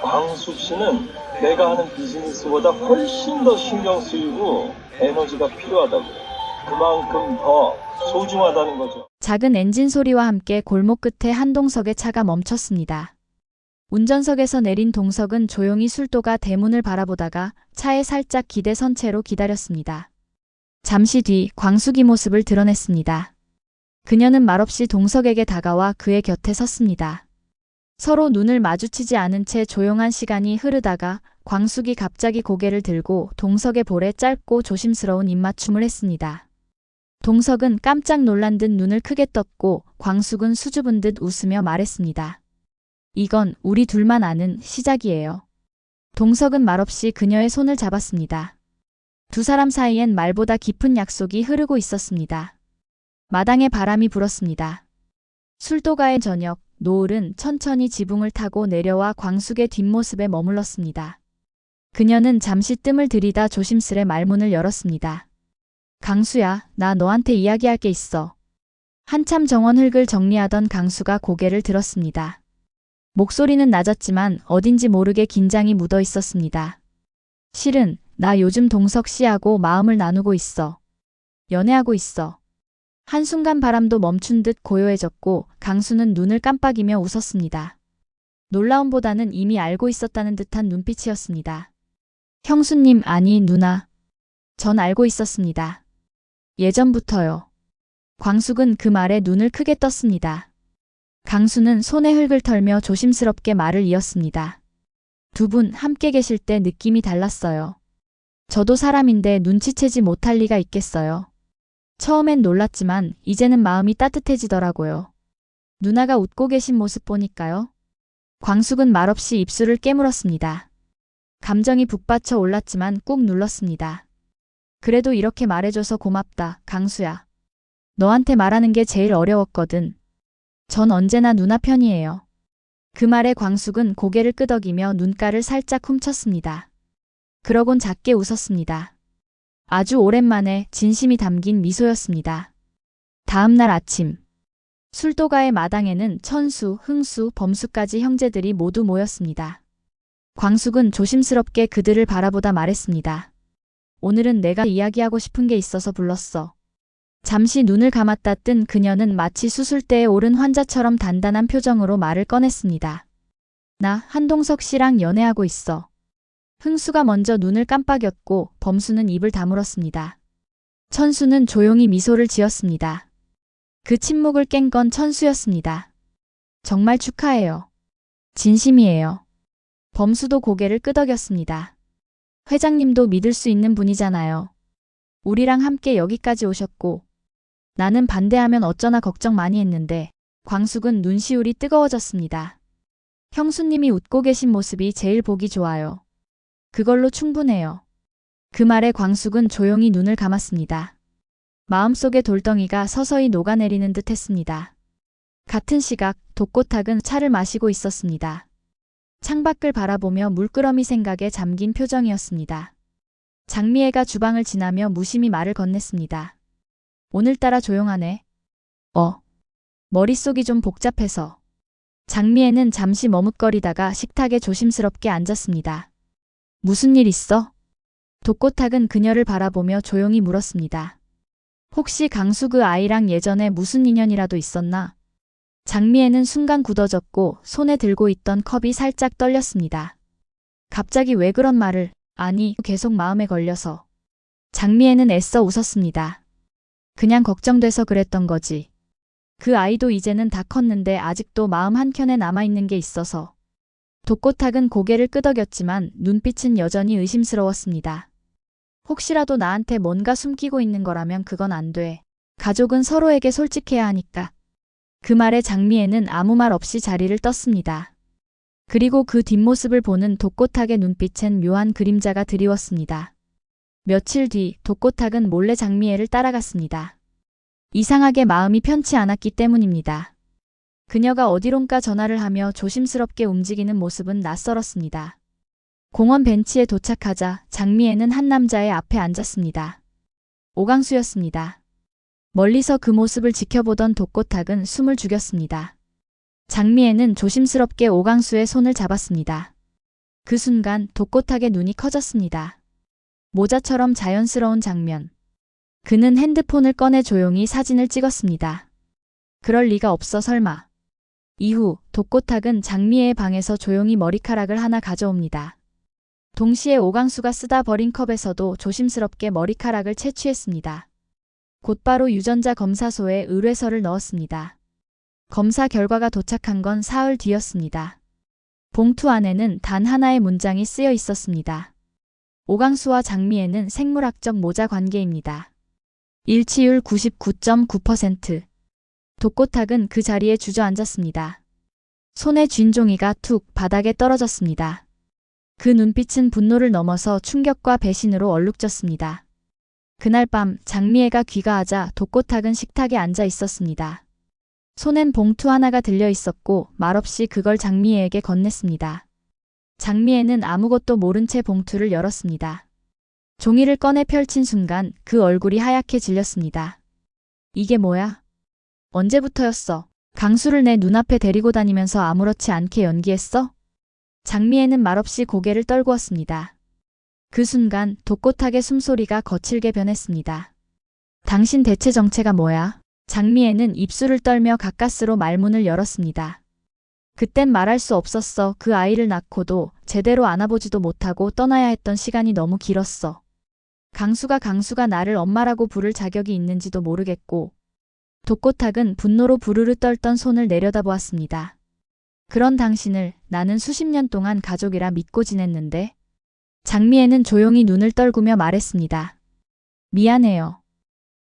광수 씨는 내가 하는 비즈니스보다 훨씬 더 신경 쓰이고 에너지가 필요하다고. 그만큼 더 소중하다는 거죠. 작은 엔진 소리와 함께 골목 끝에 한 동석의 차가 멈췄습니다. 운전석에서 내린 동석은 조용히 술도가 대문을 바라보다가 차에 살짝 기대선 채로 기다렸습니다. 잠시 뒤 광숙이 모습을 드러냈습니다. 그녀는 말없이 동석에게 다가와 그의 곁에 섰습니다. 서로 눈을 마주치지 않은 채 조용한 시간이 흐르다가 광숙이 갑자기 고개를 들고 동석의 볼에 짧고 조심스러운 입맞춤을 했습니다. 동석은 깜짝 놀란 듯 눈을 크게 떴고 광숙은 수줍은 듯 웃으며 말했습니다. 이건 우리 둘만 아는 시작이에요. 동석은 말없이 그녀의 손을 잡았습니다. 두 사람 사이엔 말보다 깊은 약속이 흐르고 있었습니다. 마당에 바람이 불었습니다. 술도가의 저녁, 노을은 천천히 지붕을 타고 내려와 광숙의 뒷모습에 머물렀습니다. 그녀는 잠시 뜸을 들이다 조심스레 말문을 열었습니다. 강수야, 나 너한테 이야기할 게 있어. 한참 정원 흙을 정리하던 강수가 고개를 들었습니다. 목소리는 낮았지만 어딘지 모르게 긴장이 묻어 있었습니다. 실은 나 요즘 동석 씨하고 마음을 나누고 있어. 연애하고 있어. 한순간 바람도 멈춘 듯 고요해졌고 강수는 눈을 깜빡이며 웃었습니다. 놀라움보다는 이미 알고 있었다는 듯한 눈빛이었습니다. 형수님, 아니 누나. 전 알고 있었습니다. 예전부터요. 광숙은 그 말에 눈을 크게 떴습니다. 강수는 손에 흙을 털며 조심스럽게 말을 이었습니다. 두 분 함께 계실 때 느낌이 달랐어요. 저도 사람인데 눈치채지 못할 리가 있겠어요. 처음엔 놀랐지만 이제는 마음이 따뜻해지더라고요. 누나가 웃고 계신 모습 보니까요. 광숙은 말없이 입술을 깨물었습니다. 감정이 북받쳐 올랐지만 꾹 눌렀습니다. 그래도 이렇게 말해줘서 고맙다, 강수야. 너한테 말하는 게 제일 어려웠거든. 전 언제나 누나 편이에요. 그 말에 광숙은 고개를 끄덕이며 눈가를 살짝 훔쳤습니다. 그러곤 작게 웃었습니다. 아주 오랜만에 진심이 담긴 미소였습니다. 다음 날 아침, 술도가의 마당에는 천수, 흥수, 범수까지 형제들이 모두 모였습니다. 광숙은 조심스럽게 그들을 바라보다 말했습니다. 오늘은 내가 이야기하고 싶은 게 있어서 불렀어. 잠시 눈을 감았다 뜬 그녀는 마치 수술대에 오른 환자처럼 단단한 표정으로 말을 꺼냈습니다. 나 한동석 씨랑 연애하고 있어. 흥수가 먼저 눈을 깜빡였고 범수는 입을 다물었습니다. 천수는 조용히 미소를 지었습니다. 그 침묵을 깬 건 천수였습니다. 정말 축하해요. 진심이에요. 범수도 고개를 끄덕였습니다. 회장님도 믿을 수 있는 분이잖아요. 우리랑 함께 여기까지 오셨고 나는 반대하면 어쩌나 걱정 많이 했는데 광숙은 눈시울이 뜨거워졌습니다. 형수님이 웃고 계신 모습이 제일 보기 좋아요. 그걸로 충분해요. 그 말에 광숙은 조용히 눈을 감았습니다. 마음속의 돌덩이가 서서히 녹아내리는 듯 했습니다. 같은 시각 독고탁은 차를 마시고 있었습니다. 창밖을 바라보며 물끄러미 생각에 잠긴 표정이었습니다. 장미애가 주방을 지나며 무심히 말을 건넸습니다. 오늘따라 조용하네. 머릿속이 좀 복잡해서. 장미애는 잠시 머뭇거리다가 식탁에 조심스럽게 앉았습니다. 무슨 일 있어? 독고탁은 그녀를 바라보며 조용히 물었습니다. 혹시 강수 그 아이랑 예전에 무슨 인연이라도 있었나? 장미애는 순간 굳어졌고 손에 들고 있던 컵이 살짝 떨렸습니다. 갑자기 왜 그런 말을, 아니, 계속 마음에 걸려서. 장미애는 애써 웃었습니다. 그냥 걱정돼서 그랬던 거지. 그 아이도 이제는 다 컸는데 아직도 마음 한켠에 남아있는 게 있어서. 독고탁은 고개를 끄덕였지만 눈빛은 여전히 의심스러웠습니다. 혹시라도 나한테 뭔가 숨기고 있는 거라면 그건 안 돼. 가족은 서로에게 솔직해야 하니까. 그 말에 장미애는 아무 말 없이 자리를 떴습니다. 그리고 그 뒷모습을 보는 독고탁의 눈빛엔 묘한 그림자가 드리웠습니다. 며칠 뒤 독고탁은 몰래 장미애를 따라갔습니다. 이상하게 마음이 편치 않았기 때문입니다. 그녀가 어디론가 전화를 하며 조심스럽게 움직이는 모습은 낯설었습니다. 공원 벤치에 도착하자 장미애는 한 남자의 앞에 앉았습니다. 오강수였습니다. 멀리서 그 모습을 지켜보던 독고탁은 숨을 죽였습니다. 장미애는 조심스럽게 오강수의 손을 잡았습니다. 그 순간 독고탁의 눈이 커졌습니다. 모자처럼 자연스러운 장면. 그는 핸드폰을 꺼내 조용히 사진을 찍었습니다. 그럴 리가 없어 설마. 이후 독고탁은 장미애의 방에서 조용히 머리카락을 하나 가져옵니다. 동시에 오강수가 쓰다 버린 컵에서도 조심스럽게 머리카락을 채취했습니다. 곧바로 유전자 검사소에 의뢰서를 넣었습니다. 검사 결과가 도착한 건 사흘 뒤였습니다. 봉투 안에는 단 하나의 문장이 쓰여 있었습니다. 오강수와 장미애는 생물학적 모자 관계입니다. 일치율 99.9%. 독고탁은 그 자리에 주저앉았습니다. 손에 쥔 종이가 툭 바닥에 떨어졌습니다. 그 눈빛은 분노를 넘어서 충격과 배신으로 얼룩졌습니다. 그날 밤 장미애가 귀가하자 독고탁은 식탁에 앉아 있었습니다. 손엔 봉투 하나가 들려 있었고 말없이 그걸 장미애에게 건넸습니다. 장미애는 아무것도 모른 채 봉투를 열었습니다. 종이를 꺼내 펼친 순간 그 얼굴이 하얗게 질렸습니다. 이게 뭐야? 언제부터였어? 강수를 내 눈앞에 데리고 다니면서 아무렇지 않게 연기했어? 장미애는 말없이 고개를 떨구었습니다. 그 순간 독고탁의 숨소리가 거칠게 변했습니다. 당신 대체 정체가 뭐야? 장미애는 입술을 떨며 가까스로 말문을 열었습니다. 그땐 말할 수 없었어. 그 아이를 낳고도 제대로 안아보지도 못하고 떠나야 했던 시간이 너무 길었어. 강수가 나를 엄마라고 부를 자격이 있는지도 모르겠고. 독고탁은 분노로 부르르 떨던 손을 내려다보았습니다. 그런 당신을 나는 수십 년 동안 가족이라 믿고 지냈는데. 장미애는 조용히 눈을 떨구며 말했습니다. 미안해요.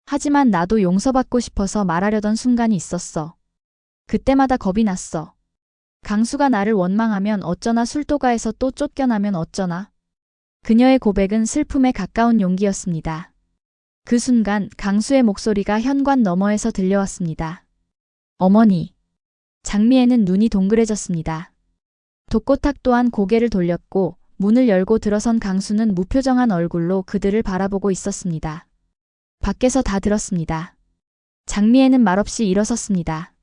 하지만 나도 용서받고 싶어서 말하려던 순간이 있었어. 그때마다 겁이 났어. 강수가 나를 원망하면 어쩌나, 술도가에서 또 쫓겨나면 어쩌나. 그녀의 고백은 슬픔에 가까운 용기였습니다. 그 순간 강수의 목소리가 현관 너머에서 들려왔습니다. 어머니. 장미애는 눈이 동그래졌습니다. 독고탁 또한 고개를 돌렸고 문을 열고 들어선 강수는 무표정한 얼굴로 그들을 바라보고 있었습니다. 밖에서 다 들었습니다. 장미애는 말없이 일어섰습니다.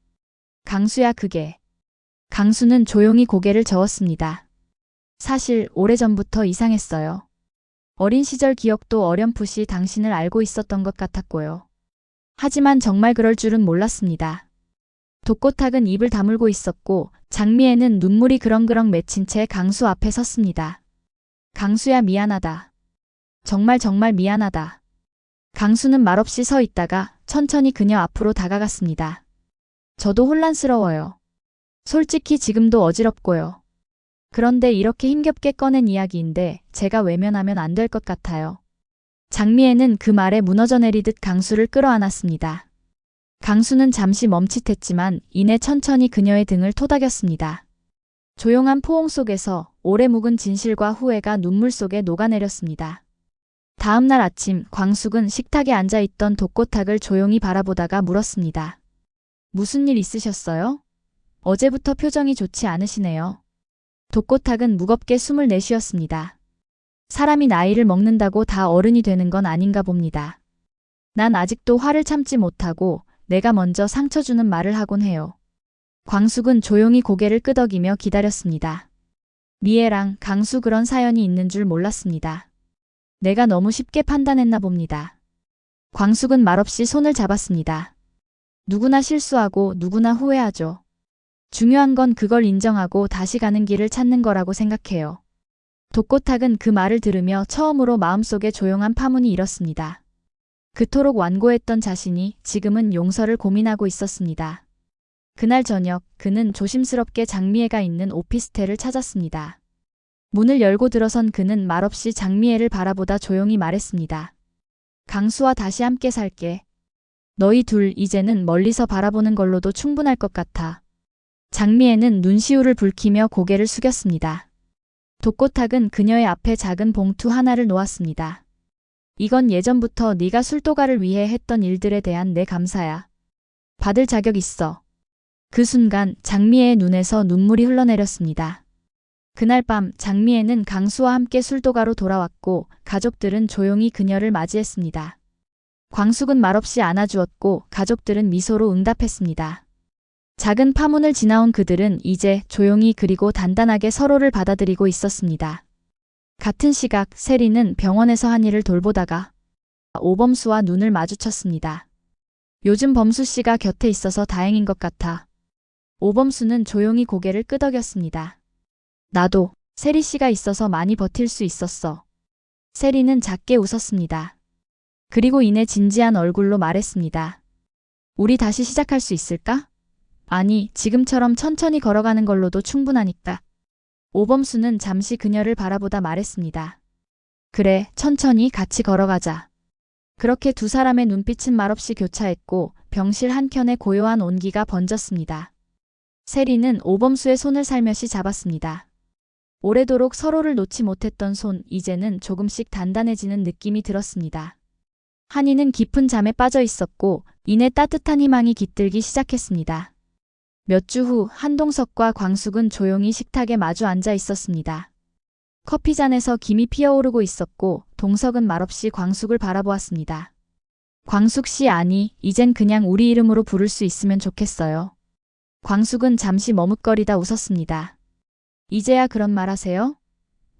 강수야, 그게. 강수는 조용히 고개를 저었습니다. 사실 오래전부터 이상했어요. 어린 시절 기억도 어렴풋이 당신을 알고 있었던 것 같았고요. 하지만 정말 그럴 줄은 몰랐습니다. 독고탁은 입을 다물고 있었고 장미애는 눈물이 그렁그렁 맺힌 채 강수 앞에 섰습니다. 강수야, 미안하다. 정말 미안하다. 강수는 말없이 서 있다가 천천히 그녀 앞으로 다가갔습니다. 저도 혼란스러워요. 솔직히 지금도 어지럽고요. 그런데 이렇게 힘겹게 꺼낸 이야기인데 제가 외면하면 안 될 것 같아요. 장미애는 그 말에 무너져 내리듯 강수를 끌어안았습니다. 강수는 잠시 멈칫했지만 이내 천천히 그녀의 등을 토닥였습니다. 조용한 포옹 속에서 오래 묵은 진실과 후회가 눈물 속에 녹아내렸습니다. 다음 날 아침 광숙은 식탁에 앉아있던 독고탁을 조용히 바라보다가 물었습니다. 무슨 일 있으셨어요? 어제부터 표정이 좋지 않으시네요. 독고탁은 무겁게 숨을 내쉬었습니다. 사람이 나이를 먹는다고 다 어른이 되는 건 아닌가 봅니다. 난 아직도 화를 참지 못하고 내가 먼저 상처 주는 말을 하곤 해요. 광숙은 조용히 고개를 끄덕이며 기다렸습니다. 미애랑 강수 그런 사연이 있는 줄 몰랐습니다. 내가 너무 쉽게 판단했나 봅니다. 광숙은 말없이 손을 잡았습니다. 누구나 실수하고 누구나 후회하죠. 중요한 건 그걸 인정하고 다시 가는 길을 찾는 거라고 생각해요. 독고탁은 그 말을 들으며 처음으로 마음속에 조용한 파문이 일었습니다. 그토록 완고했던 자신이 지금은 용서를 고민하고 있었습니다. 그날 저녁 그는 조심스럽게 장미애가 있는 오피스텔을 찾았습니다. 문을 열고 들어선 그는 말없이 장미애를 바라보다 조용히 말했습니다. 강수와 다시 함께 살게. 너희 둘 이제는 멀리서 바라보는 걸로도 충분할 것 같아. 장미애는 눈시울을 붉히며 고개를 숙였습니다. 독고탁은 그녀의 앞에 작은 봉투 하나를 놓았습니다. 이건 예전부터 네가 술도가를 위해 했던 일들에 대한 내 감사야. 받을 자격 있어. 그 순간 장미애의 눈에서 눈물이 흘러내렸습니다. 그날 밤 장미애는 강수와 함께 술도가로 돌아왔고 가족들은 조용히 그녀를 맞이했습니다. 광숙은 말없이 안아주었고 가족들은 미소로 응답했습니다. 작은 파문을 지나온 그들은 이제 조용히 그리고 단단하게 서로를 받아들이고 있었습니다. 같은 시각 세리는 병원에서 한이를 돌보다가 오범수와 눈을 마주쳤습니다. 요즘 범수 씨가 곁에 있어서 다행인 것 같아. 오범수는 조용히 고개를 끄덕였습니다. 나도 세리 씨가 있어서 많이 버틸 수 있었어. 세리는 작게 웃었습니다. 그리고 이내 진지한 얼굴로 말했습니다. 우리 다시 시작할 수 있을까? 아니, 지금처럼 천천히 걸어가는 걸로도 충분하니까. 오범수는 잠시 그녀를 바라보다 말했습니다. 그래, 천천히 같이 걸어가자. 그렇게 두 사람의 눈빛은 말없이 교차했고 병실 한켠에 고요한 온기가 번졌습니다. 세리는 오범수의 손을 살며시 잡았습니다. 오래도록 서로를 놓지 못했던 손, 이제는 조금씩 단단해지는 느낌이 들었습니다. 한이는 깊은 잠에 빠져 있었고 이내 따뜻한 희망이 깃들기 시작했습니다. 몇 주 후 한동석과 광숙은 조용히 식탁에 마주 앉아 있었습니다. 커피잔에서 김이 피어오르고 있었고 동석은 말없이 광숙을 바라보았습니다. 광숙 씨, 아니, 이젠 그냥 우리 이름으로 부를 수 있으면 좋겠어요. 광숙은 잠시 머뭇거리다 웃었습니다. 이제야 그런 말 하세요?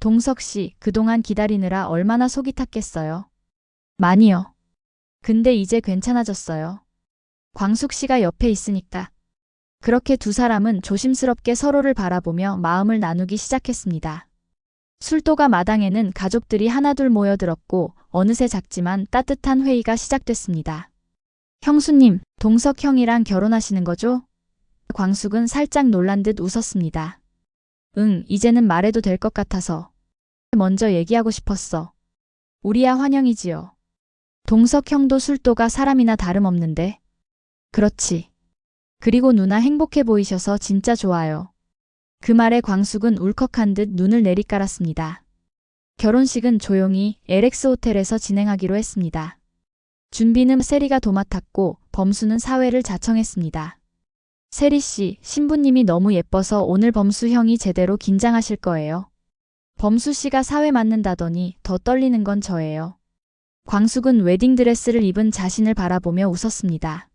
동석 씨, 그동안 기다리느라 얼마나 속이 탔겠어요. 많이요. 근데 이제 괜찮아졌어요. 광숙 씨가 옆에 있으니까. 그렇게 두 사람은 조심스럽게 서로를 바라보며 마음을 나누기 시작했습니다. 술도가 마당에는 가족들이 하나둘 모여들었고 어느새 작지만 따뜻한 회의가 시작됐습니다. 형수님, 동석 형이랑 결혼하시는 거죠? 광숙은 살짝 놀란 듯 웃었습니다. 응, 이제는 말해도 될 것 같아서. 먼저 얘기하고 싶었어. 우리야 환영이지요. 동석 형도 술도가 사람이나 다름없는데. 그렇지. 그리고 누나 행복해 보이셔서 진짜 좋아요. 그 말에 광숙은 울컥한 듯 눈을 내리깔았습니다. 결혼식은 조용히 LX 호텔에서 진행하기로 했습니다. 준비는 세리가 도맡았고 범수는 사회를 자청했습니다. 세리 씨, 신부님이 너무 예뻐서 오늘 범수 형이 제대로 긴장하실 거예요. 범수 씨가 사회 맡는다더니 더 떨리는 건 저예요. 광숙은 웨딩드레스를 입은 자신을 바라보며 웃었습니다.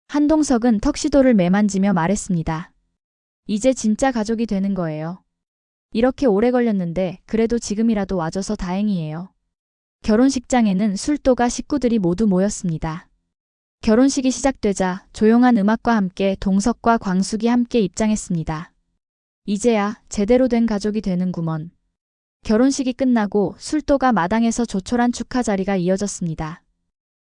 한동석은 턱시도를 매만지며 말했습니다. 이제 진짜 가족이 되는 거예요. 이렇게 오래 걸렸는데 그래도 지금이라도 와줘서 다행이에요. 결혼식장에는 술도가 식구들이 모두 모였습니다. 결혼식이 시작되자 조용한 음악과 함께 동석과 광숙이 함께 입장했습니다. 이제야 제대로 된 가족이 되는구먼. 결혼식이 끝나고 술도가 마당에서 조촐한 축하 자리가 이어졌습니다.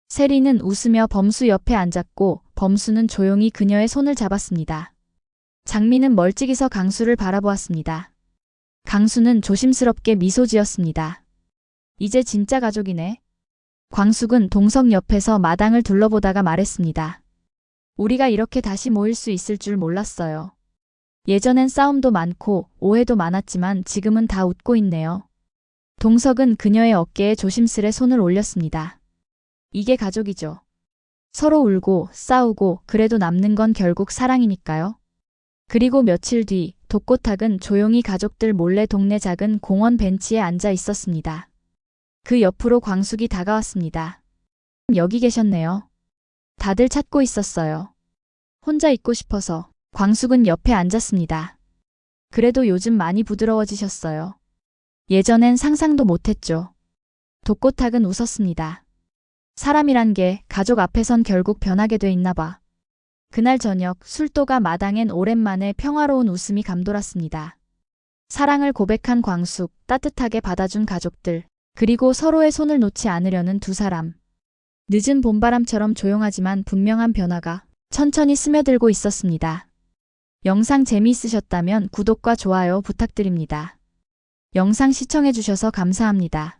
세리는 웃으며 범수 옆에 앉았고 범수는 조용히 그녀의 손을 잡았습니다. 장미는 멀찍이서 강수를 바라보았습니다. 강수는 조심스럽게 미소 지었습니다. 이제 진짜 가족이네. 광숙은 동석 옆에서 마당을 둘러보다가 말했습니다. 우리가 이렇게 다시 모일 수 있을 줄 몰랐어요. 예전엔 싸움도 많고 오해도 많았지만 지금은 다 웃고 있네요. 동석은 그녀의 어깨에 조심스레 손을 올렸습니다. 이게 가족이죠. 서로 울고 싸우고 그래도 남는 건 결국 사랑이니까요. 그리고 며칠 뒤 독고탁은 조용히 가족들 몰래 동네 작은 공원 벤치에 앉아 있었습니다. 그 옆으로 광숙이 다가왔습니다. 여기 계셨네요. 다들 찾고 있었어요. 혼자 있고 싶어서. 광숙은 옆에 앉았습니다. 그래도 요즘 많이 부드러워지셨어요. 예전엔 상상도 못했죠. 독고탁은 웃었습니다. 사람이란 게 가족 앞에선 결국 변하게 돼 있나 봐. 그날 저녁 술도가 마당엔 오랜만에 평화로운 웃음이 감돌았습니다. 사랑을 고백한 광숙, 따뜻하게 받아준 가족들, 그리고 서로의 손을 놓지 않으려는 두 사람. 늦은 봄바람처럼 조용하지만 분명한 변화가 천천히 스며들고 있었습니다. 영상 재미있으셨다면 구독과 좋아요 부탁드립니다. 영상 시청해주셔서 감사합니다.